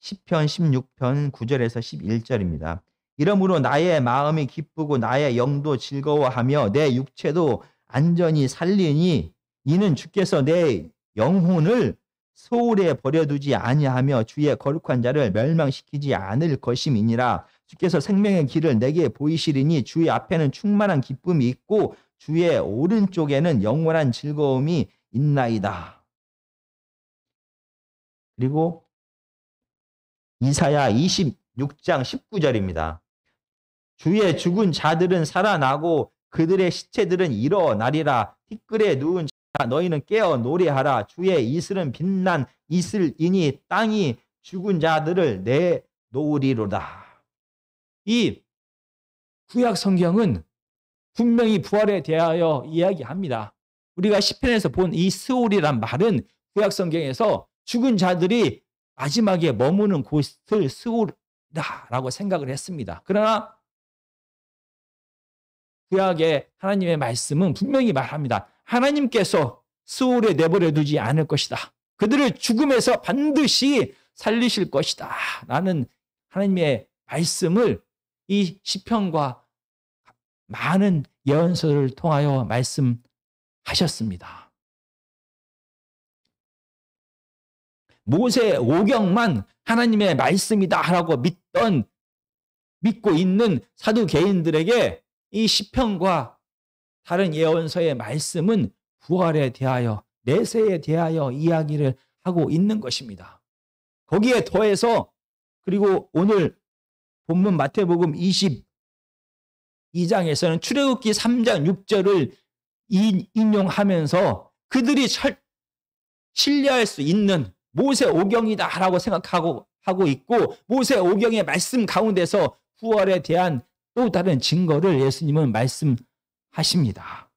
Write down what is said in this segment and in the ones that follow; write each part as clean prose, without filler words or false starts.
시편 16편 9절에서 11절입니다. 이러므로 나의 마음이 기쁘고 나의 영도 즐거워하며 내 육체도 안전히 살리니 이는 주께서 내 영혼을 소홀에 버려두지 아니하며 주의 거룩한 자를 멸망시키지 않을 것임이니라. 주께서 생명의 길을 내게 보이시리니 주의 앞에는 충만한 기쁨이 있고 주의 오른쪽에는 영원한 즐거움이 있나이다. 그리고 이사야 26장 19절입니다. 주의 죽은 자들은 살아나고 그들의 시체들은 일어나리라. 티끌에 누운 자 너희는 깨어 노래하라. 주의 이슬은 빛난 이슬이니 땅이 죽은 자들을 내놓으리로다. 이 구약 성경은 분명히 부활에 대하여 이야기합니다. 우리가 시편에서 본 이 스올이란 말은 구약 성경에서 죽은 자들이 마지막에 머무는 곳을 스올이라고 생각을 했습니다. 그러나 구약의 하나님의 말씀은 분명히 말합니다. 하나님께서 스올에 내버려 두지 않을 것이다. 그들을 죽음에서 반드시 살리실 것이다. 라는 하나님의 말씀을 이 시편과 많은 예언서를 통하여 말씀하셨습니다. 모세 오경만 하나님의 말씀이다라고 믿고 있는 사두개인들에게 이 시편과 다른 예언서의 말씀은 부활에 대하여, 내세에 대하여 이야기를 하고 있는 것입니다. 거기에 더해서 그리고 오늘 본문 마태복음 22장에서는 출애굽기 3장 6절을 인용하면서 그들이 신뢰할 수 있는 모세 오경이다라고 생각하고 있고 모세 오경의 말씀 가운데서 부활에 대한 또 다른 증거를 예수님은 말씀하십니다.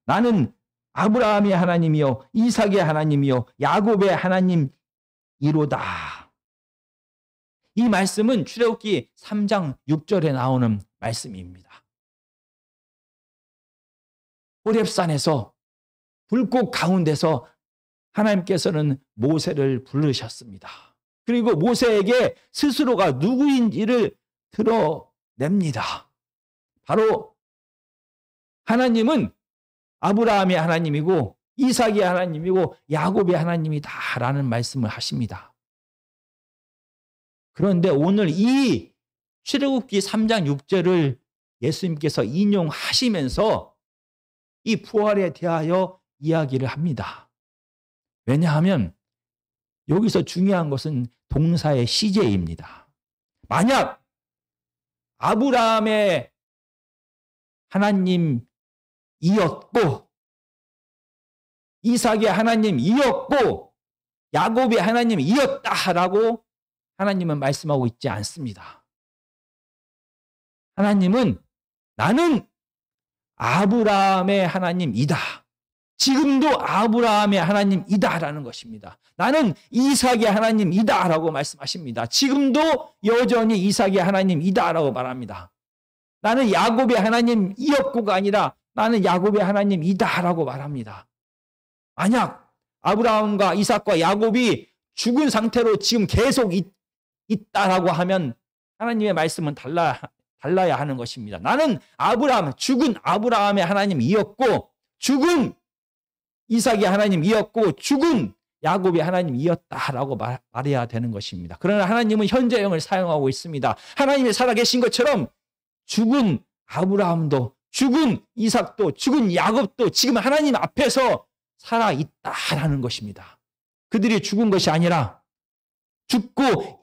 나는 아브라함의 하나님이요 이삭의 하나님이요 야곱의 하나님이로다. 이 말씀은 출애굽기 3장 6절에 나오는 말씀입니다. 호렙산에서 불꽃 가운데서 하나님께서는 모세를 부르셨습니다. 그리고 모세에게 스스로가 누구인지를 드러냅니다. 바로 하나님은 아브라함의 하나님이고 이삭의 하나님이고 야곱의 하나님이다라는 말씀을 하십니다. 그런데 오늘 이 출애굽기 3장 6절을 예수님께서 인용하시면서 이 부활에 대하여 이야기를 합니다. 왜냐하면 여기서 중요한 것은 동사의 시제입니다. 만약 아브라함의 하나님이었고 이삭의 하나님이었고 야곱의 하나님이었다라고 하나님은 말씀하고 있지 않습니다. 하나님은 나는 아브라함의 하나님이다. 지금도 아브라함의 하나님이다라는 것입니다. 나는 이삭의 하나님이다라고 말씀하십니다. 지금도 여전히 이삭의 하나님이다라고 말합니다. 나는 야곱의 하나님이었고가 아니라 나는 야곱의 하나님이다라고 말합니다. 만약 아브라함과 이삭과 야곱이 죽은 상태로 지금 계속 있다라고 하면 하나님의 말씀은 달라야 하는 것입니다. 나는 죽은 아브라함의 하나님이었고 죽은 이삭의 하나님이었고 죽은 야곱의 하나님이었다라고 말해야 되는 것입니다. 그러나 하나님은 현재형을 사용하고 있습니다. 하나님이 살아계신 것처럼 죽은 아브라함도 죽은 이삭도 죽은 야곱도 지금 하나님 앞에서 살아있다라는 것입니다. 그들이 죽은 것이 아니라 죽고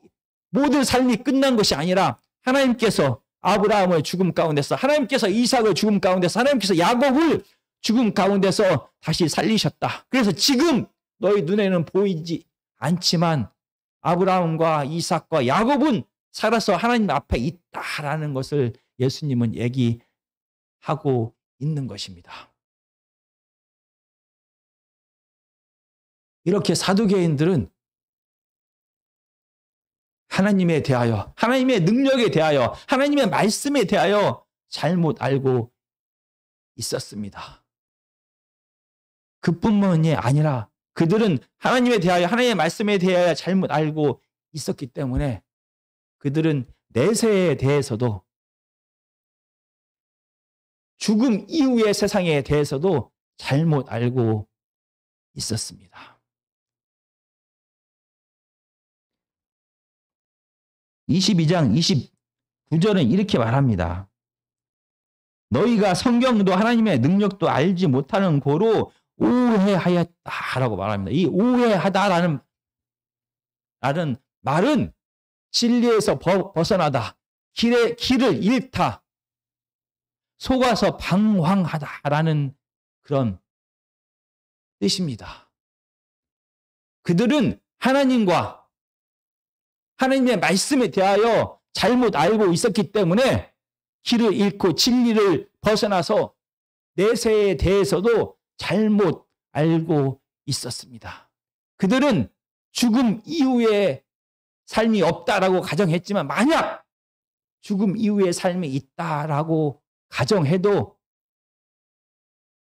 모든 삶이 끝난 것이 아니라 하나님께서 아브라함을 죽음 가운데서 하나님께서 이삭을 죽음 가운데서 하나님께서 야곱을 죽음 가운데서 다시 살리셨다. 그래서 지금 너희 눈에는 보이지 않지만 아브라함과 이삭과 야곱은 살아서 하나님 앞에 있다라는 것을 예수님은 얘기하고 있는 것입니다. 이렇게 사두개인들은 하나님에 대하여, 하나님의 능력에 대하여, 하나님의 말씀에 대하여 잘못 알고 있었습니다. 그뿐만이 아니라 그들은 하나님에 대하여, 하나님의 말씀에 대하여 잘못 알고 있었기 때문에 그들은 내세에 대해서도 죽음 이후의 세상에 대해서도 잘못 알고 있었습니다. 22장 29절은 이렇게 말합니다. 너희가 성경도 하나님의 능력도 알지 못하는 고로 오해하였다라고 말합니다. 이 오해하다라는 말은 진리에서 벗어나다, 길을 잃다, 속아서 방황하다라는 그런 뜻입니다. 그들은 하나님과 하나님의 말씀에 대하여 잘못 알고 있었기 때문에 길을 잃고 진리를 벗어나서 내세에 대해서도 잘못 알고 있었습니다. 그들은 죽음 이후에 삶이 없다라고 가정했지만 만약 죽음 이후의 삶이 있다라고 가정해도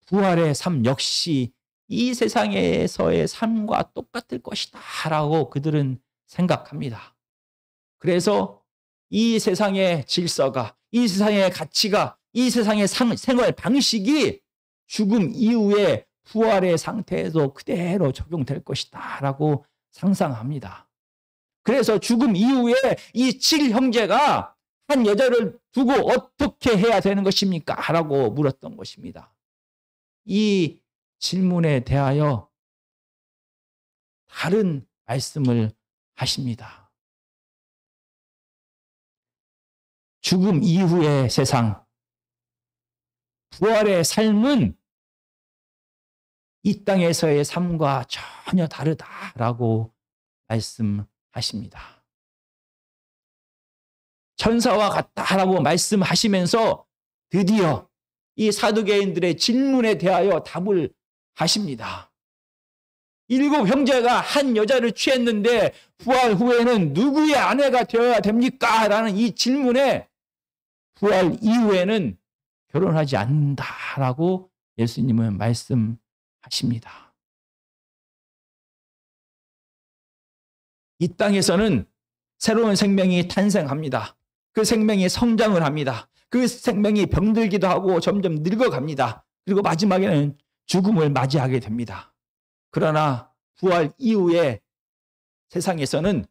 부활의 삶 역시 이 세상에서의 삶과 똑같을 것이다 라고 그들은 생각합니다. 그래서 이 세상의 질서가, 이 세상의 가치가, 이 세상의 생활 방식이 죽음 이후에 부활의 상태에도 그대로 적용될 것이다 라고 상상합니다. 그래서 죽음 이후에 이 7형제가 한 여자를 두고 어떻게 해야 되는 것입니까? 라고 물었던 것입니다. 이 질문에 대하여 다른 말씀을 하십니다. 죽음 이후의 세상, 부활의 삶은 이 땅에서의 삶과 전혀 다르다라고 말씀하십니다. 천사와 같다라고 말씀하시면서 드디어 이 사두개인들의 질문에 대하여 답을 하십니다. 7 형제가 한 여자를 취했는데 부활 후에는 누구의 아내가 되어야 됩니까? 라는 이 질문에 부활 이후에는 결혼하지 않는다라고 예수님은 말씀하십니다. 이 땅에서는 새로운 생명이 탄생합니다. 그 생명이 성장을 합니다. 그 생명이 병들기도 하고 점점 늙어갑니다. 그리고 마지막에는 죽음을 맞이하게 됩니다. 그러나 부활 이후에 세상에서는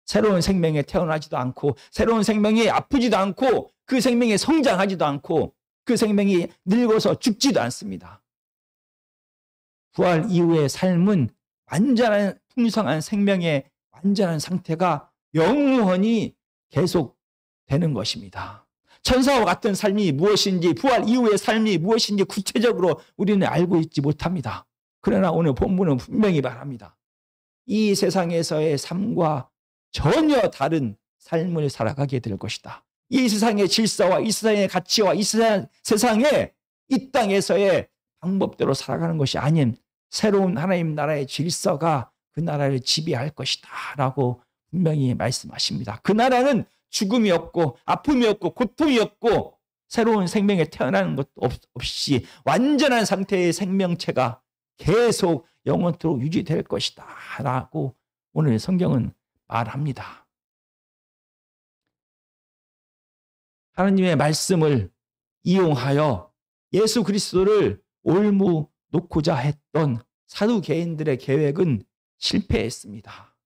새로운 생명에 태어나지도 않고 새로운 생명이 아프지도 않고 그 생명이 성장하지도 않고 그 생명이 늙어서 죽지도 않습니다. 부활 이후의 삶은 완전한 풍성한 생명의 완전한 상태가 영원히 계속되는 것입니다. 천사와 같은 삶이 무엇인지 부활 이후의 삶이 무엇인지 구체적으로 우리는 알고 있지 못합니다. 그러나 오늘 본문은 분명히 말합니다. 이 세상에서의 삶과 전혀 다른 삶을 살아가게 될 것이다. 이 세상의 질서와 이 세상의 가치와 이 세상의 이 땅에서의 방법대로 살아가는 것이 아닌 새로운 하나님 나라의 질서가 그 나라를 지배할 것이다 라고 분명히 말씀하십니다. 그 나라는 죽음이 없고 아픔이 없고 고통이 없고 새로운 생명에 태어나는 것도 없이 완전한 상태의 생명체가 계속 영원토록 유지될 것이다 라고 오늘 성경은 말합니다. 하나님의 말씀을 이용하여 예수 그리스도를 올무 놓고자 했던 사두개인들의 계획은 실패했습니다.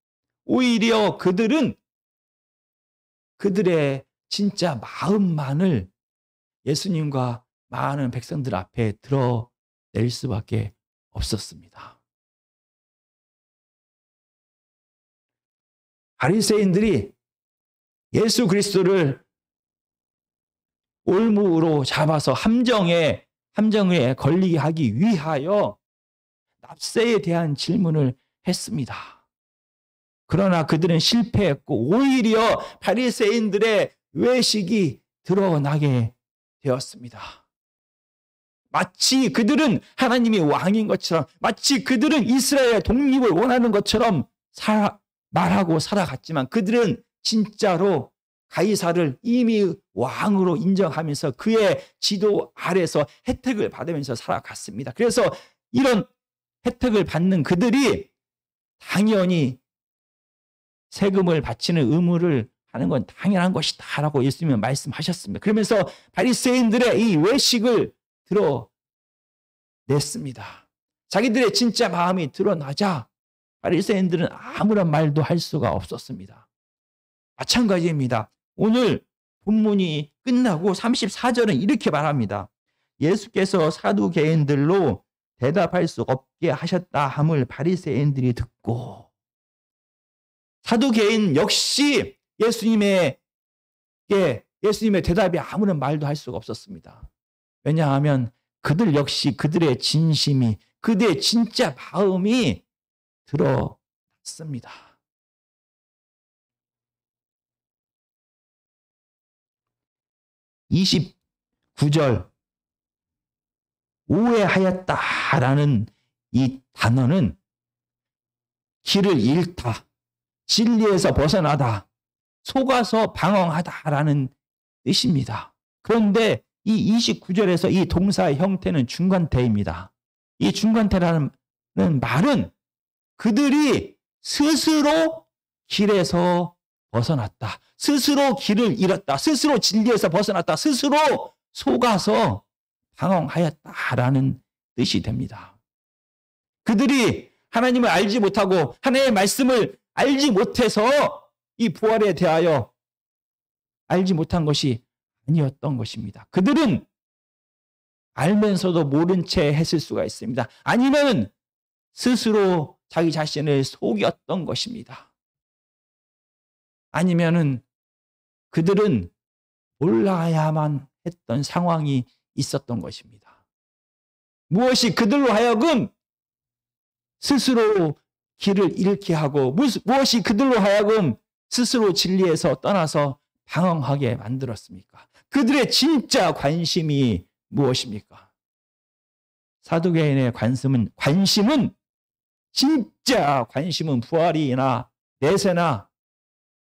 오히려 그들은 그들의 진짜 마음만을 예수님과 많은 백성들 앞에 드러낼 수밖에 없었습니다. 바리새인들이 예수 그리스도를 올무로 잡아서 함정에 걸리게 하기 위하여 납세에 대한 질문을 했습니다. 그러나 그들은 실패했고 오히려 바리새인들의 외식이 드러나게 되었습니다. 마치 그들은 하나님이 왕인 것처럼, 마치 그들은 이스라엘의 독립을 원하는 것처럼 말하고 살아갔지만 그들은 진짜로 가이사를 이미 왕으로 인정하면서 그의 지도 아래서 혜택을 받으면서 살아갔습니다. 그래서 이런 혜택을 받는 그들이 당연히 세금을 바치는 의무를 하는 건 당연한 것이다 라고 예수님은 말씀하셨습니다. 그러면서 바리새인들의 이 외식을 드러냈습니다. 자기들의 진짜 마음이 드러나자 바리새인들은 아무런 말도 할 수가 없었습니다. 마찬가지입니다. 오늘 본문이 끝나고 34절은 이렇게 말합니다. 예수께서 사두개인들로 대답할 수 없게 하셨다 함을 바리새인들이 듣고, 사두개인 역시 예수님의 대답에 아무런 말도 할 수가 없었습니다. 왜냐하면 그들 역시 그들의 진심이, 그들의 진짜 마음이 드러났습니다. (29절) 오해하였다라는 이 단어는 길을 잃다, 진리에서 벗어나다, 속아서 방황하다라는 뜻입니다. 그런데 이 29절에서 이 동사의 형태는 중간태입니다. 이 중간태라는 말은 그들이 스스로 길에서 벗어났다, 스스로 길을 잃었다, 스스로 진리에서 벗어났다, 스스로 속아서 방황하였다라는 뜻이 됩니다. 그들이 하나님을 알지 못하고 하나님의 말씀을 알지 못해서 이 부활에 대하여 알지 못한 것이 아니었던 것입니다. 그들은 알면서도 모른 채 했을 수가 있습니다. 아니면 스스로 자기 자신을 속였던 것입니다. 아니면은 그들은 몰라야만 했던 상황이 있었던 것입니다. 무엇이 그들로 하여금 스스로 길을 잃게 하고, 무엇이 그들로 하여금 스스로 진리에서 떠나서 방황하게 만들었습니까? 그들의 진짜 관심이 무엇입니까? 사두개인의 진짜 관심은 부활이나 내세나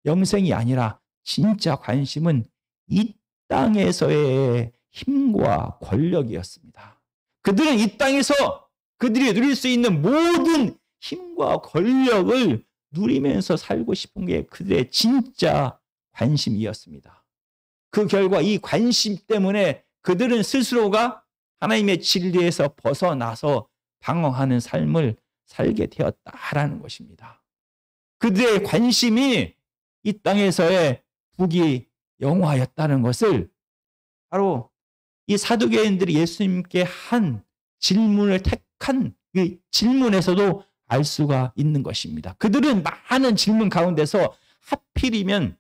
영생이 아니라 진짜 관심은 이 땅에서의 힘과 권력이었습니다. 그들은 이 땅에서 그들이 누릴 수 있는 모든 힘과 권력을 누리면서 살고 싶은 게 그들의 진짜 관심이었습니다. 그 결과 이 관심 때문에 그들은 스스로가 하나님의 진리에서 벗어나서 방황하는 삶을 살게 되었다라는 것입니다. 그들의 관심이 이 땅에서의 부귀영화였다는 것을 바로 이 사두개인들이 예수님께 한 질문을 택한 그 질문에서도 알 수가 있는 것입니다. 그들은 많은 질문 가운데서 하필이면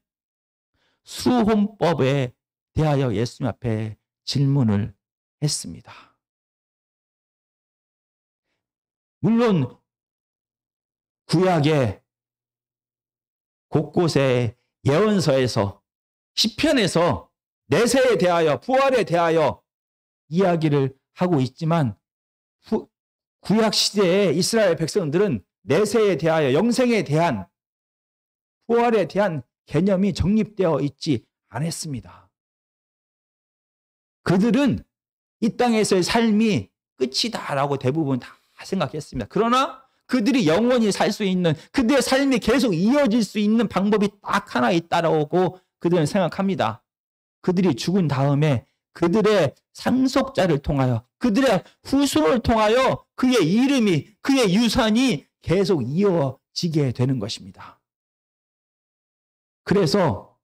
수혼법에 대하여 예수님 앞에 질문을 했습니다. 물론 구약의 곳곳에 예언서에서 시편에서 내세에 대하여 부활에 대하여 이야기를 하고 있지만 구약 시대의 이스라엘 백성들은 내세에 대하여 영생에 대한 부활에 대한 개념이 정립되어 있지 않았습니다. 그들은 이 땅에서의 삶이 끝이다라고 대부분 다 생각했습니다. 그러나 그들이 영원히 살 수 있는, 그들의 삶이 계속 이어질 수 있는 방법이 딱 하나 있다라고 그들은 생각합니다. 그들이 죽은 다음에 그들의 상속자를 통하여, 그들의 후손을 통하여 그의 이름이, 그의 유산이 계속 이어지게 되는 것입니다. 그래서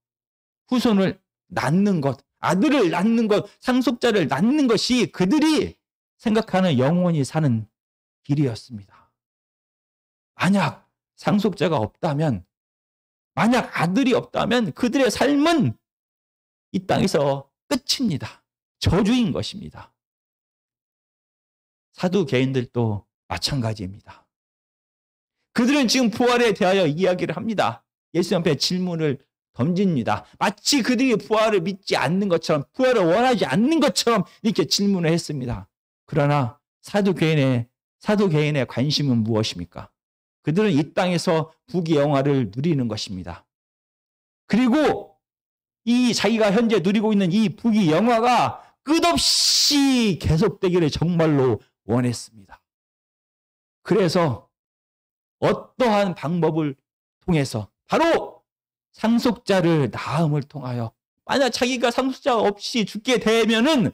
후손을 낳는 것, 아들을 낳는 것, 상속자를 낳는 것이 그들이 생각하는 영원히 사는 길이었습니다. 만약 상속자가 없다면, 만약 아들이 없다면 그들의 삶은 이 땅에서 끝입니다. 저주인 것입니다. 사두개인들도 마찬가지입니다. 그들은 지금 부활에 대하여 이야기를 합니다. 예수 앞에 질문을 던집니다. 마치 그들이 부활을 믿지 않는 것처럼, 부활을 원하지 않는 것처럼 이렇게 질문을 했습니다. 그러나 사두개인의 관심은 무엇입니까? 그들은 이 땅에서 부귀영화를 누리는 것입니다. 그리고 이 자기가 현재 누리고 있는 이 부귀영화가 끝없이 계속되기를 정말로 원했습니다. 그래서 어떠한 방법을 통해서, 바로 상속자를 낳음을 통하여, 만약 자기가 상속자가 없이 죽게 되면은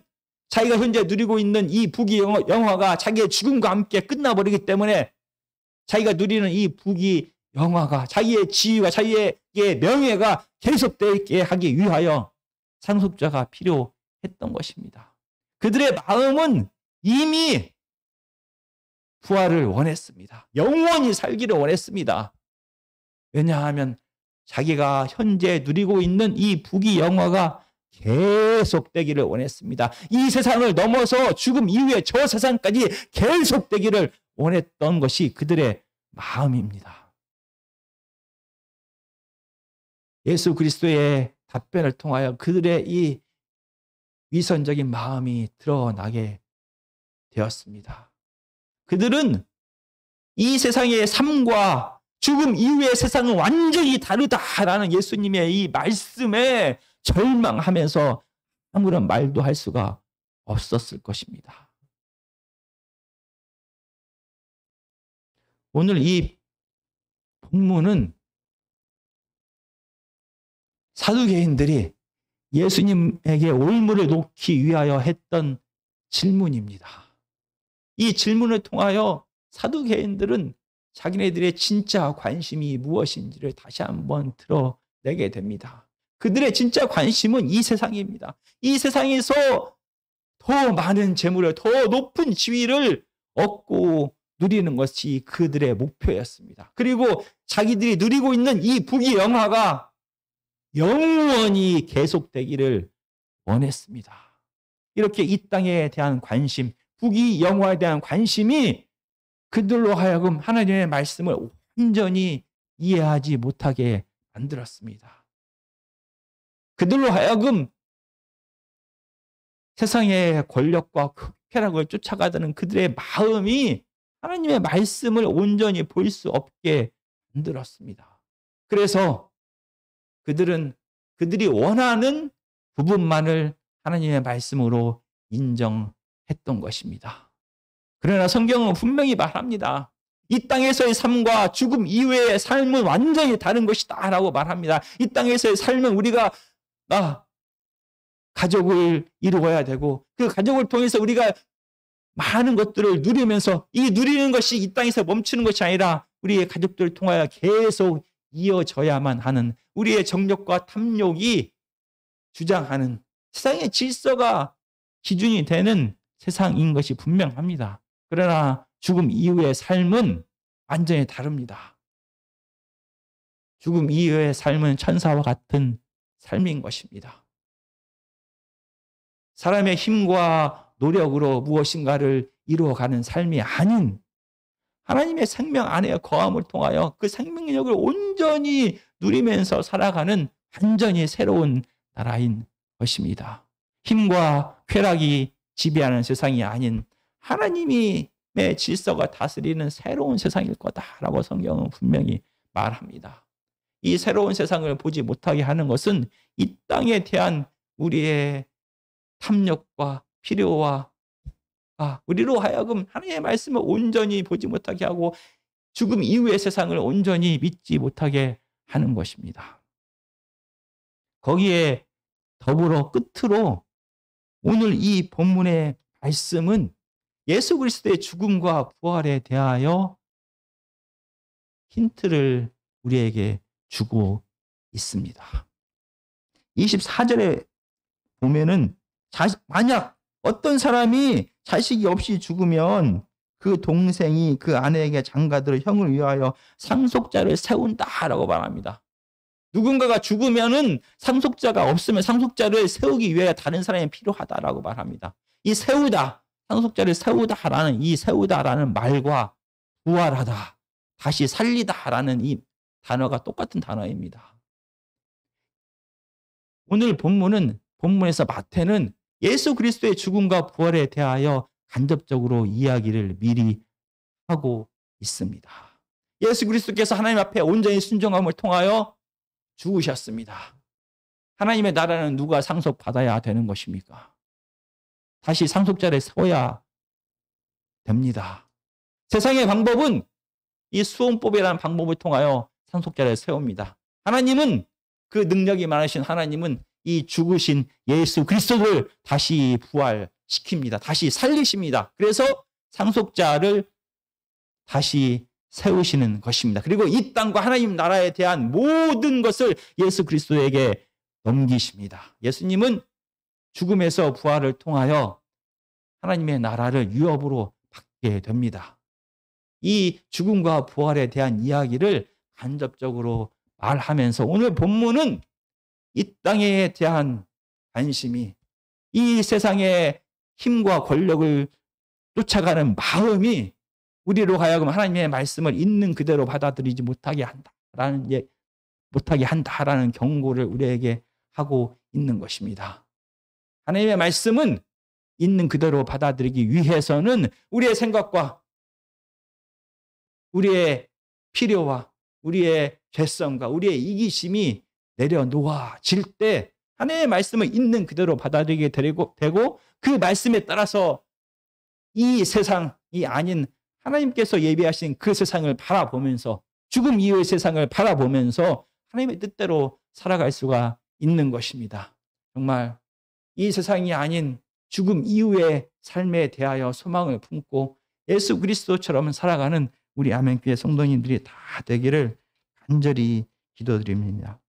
자기가 현재 누리고 있는 이 부귀 영화가 자기의 죽음과 함께 끝나버리기 때문에 자기가 누리는 이 부귀 영화가, 자기의 지위가, 자기의 명예가 계속되게 하기 위하여 상속자가 필요했던 것입니다. 그들의 마음은 이미 부활을 원했습니다. 영원히 살기를 원했습니다. 왜냐하면 자기가 현재 누리고 있는 이 부귀 영화가 계속되기를 원했습니다. 이 세상을 넘어서 죽음 이후에 저 세상까지 계속되기를 원했던 것이 그들의 마음입니다. 예수 그리스도의 답변을 통하여 그들의 이 위선적인 마음이 드러나게 되었습니다. 그들은 이 세상의 삶과 죽음 이후의 세상은 완전히 다르다라는 예수님의 이 말씀에 절망하면서 아무런 말도 할 수가 없었을 것입니다. 오늘 이 본문은 사두개인들이 예수님에게 올무를 놓기 위하여 했던 질문입니다. 이 질문을 통하여 사두개인들은 자기네들의 진짜 관심이 무엇인지를 다시 한번 드러내게 됩니다. 그들의 진짜 관심은 이 세상입니다. 이 세상에서 더 많은 재물을, 더 높은 지위를 얻고 누리는 것이 그들의 목표였습니다. 그리고 자기들이 누리고 있는 이 부귀 영화가 영원히 계속되기를 원했습니다. 이렇게 이 땅에 대한 관심, 부귀 영화에 대한 관심이 그들로 하여금 하나님의 말씀을 온전히 이해하지 못하게 만들었습니다. 그들로 하여금 세상의 권력과 쾌락을 쫓아가다는 그들의 마음이 하나님의 말씀을 온전히 볼 수 없게 만들었습니다. 그래서 그들이 원하는 부분만을 하나님의 말씀으로 인정했던 것입니다. 그러나 성경은 분명히 말합니다. 이 땅에서의 삶과 죽음 이후의 삶은 완전히 다른 것이다 라고 말합니다. 이 땅에서의 삶은 우리가 가족을 이루어야 되고 그 가족을 통해서 우리가 많은 것들을 누리면서 이 누리는 것이 이 땅에서 멈추는 것이 아니라 우리의 가족들을 통하여 계속 이어져야만 하는, 우리의 정욕과 탐욕이 주장하는 세상의 질서가 기준이 되는 세상인 것이 분명합니다. 그러나 죽음 이후의 삶은 완전히 다릅니다. 죽음 이후의 삶은 천사와 같은 삶인 것입니다. 사람의 힘과 노력으로 무엇인가를 이루어가는 삶이 아닌 하나님의 생명 안에 거함을 통하여 그 생명력을 온전히 누리면서 살아가는 완전히 새로운 나라인 것입니다. 힘과 쾌락이 지배하는 세상이 아닌 하나님의 질서가 다스리는 새로운 세상일 거다라고 성경은 분명히 말합니다. 이 새로운 세상을 보지 못하게 하는 것은 이 땅에 대한 우리의 탐욕과 필요와 우리로 하여금 하나님의 말씀을 온전히 보지 못하게 하고 죽음 이후의 세상을 온전히 믿지 못하게 하는 것입니다. 거기에 더불어 끝으로 오늘 이 본문의 말씀은 예수 그리스도의 죽음과 부활에 대하여 힌트를 우리에게 주고 있습니다. 24절에 보면은 만약 어떤 사람이 자식이 없이 죽으면 그 동생이 그 아내에게 장가들어 형을 위하여 상속자를 세운다라고 말합니다. 누군가가 죽으면은 상속자가 없으면 상속자를 세우기 위해 다른 사람이 필요하다라고 말합니다. 이 세우다, 상속자를 세우다라는 이 세우다라는 말과 부활하다, 다시 살리다라는 이 단어가 똑같은 단어입니다. 오늘 본문에서 마태는 예수 그리스도의 죽음과 부활에 대하여 간접적으로 이야기를 미리 하고 있습니다. 예수 그리스도께서 하나님 앞에 온전히 순종함을 통하여 죽으셨습니다. 하나님의 나라는 누가 상속받아야 되는 것입니까? 다시 상속자를 세워야 됩니다. 세상의 방법은 이 수혼법이라는 방법을 통하여 상속자를 세웁니다. 하나님은 그 능력이 많으신 하나님은 이 죽으신 예수 그리스도를 다시 부활시킵니다. 다시 살리십니다. 그래서 상속자를 다시 세우시는 것입니다. 그리고 이 땅과 하나님 나라에 대한 모든 것을 예수 그리스도에게 넘기십니다. 예수님은 죽음에서 부활을 통하여 하나님의 나라를 유업으로 받게 됩니다. 이 죽음과 부활에 대한 이야기를 간접적으로 말하면서 오늘 본문은 이 땅에 대한 관심이, 이 세상의 힘과 권력을 쫓아가는 마음이 우리로 하여금 하나님의 말씀을 있는 그대로 받아들이지 못하게 한다라는 경고를 우리에게 하고 있는 것입니다. 하나님의 말씀은 있는 그대로 받아들이기 위해서는 우리의 생각과 우리의 필요와 우리의 죄성과 우리의 이기심이 내려놓아질 때 하나님의 말씀을 있는 그대로 받아들이게 되고 그 말씀에 따라서 이 세상이 아닌 하나님께서 예비하신 그 세상을 바라보면서 죽음 이후의 세상을 바라보면서 하나님의 뜻대로 살아갈 수가 있는 것입니다. 정말 이 세상이 아닌 죽음 이후의 삶에 대하여 소망을 품고 예수 그리스도처럼 살아가는 우리 아멘교회 성도님들이 다 되기를 간절히 기도드립니다.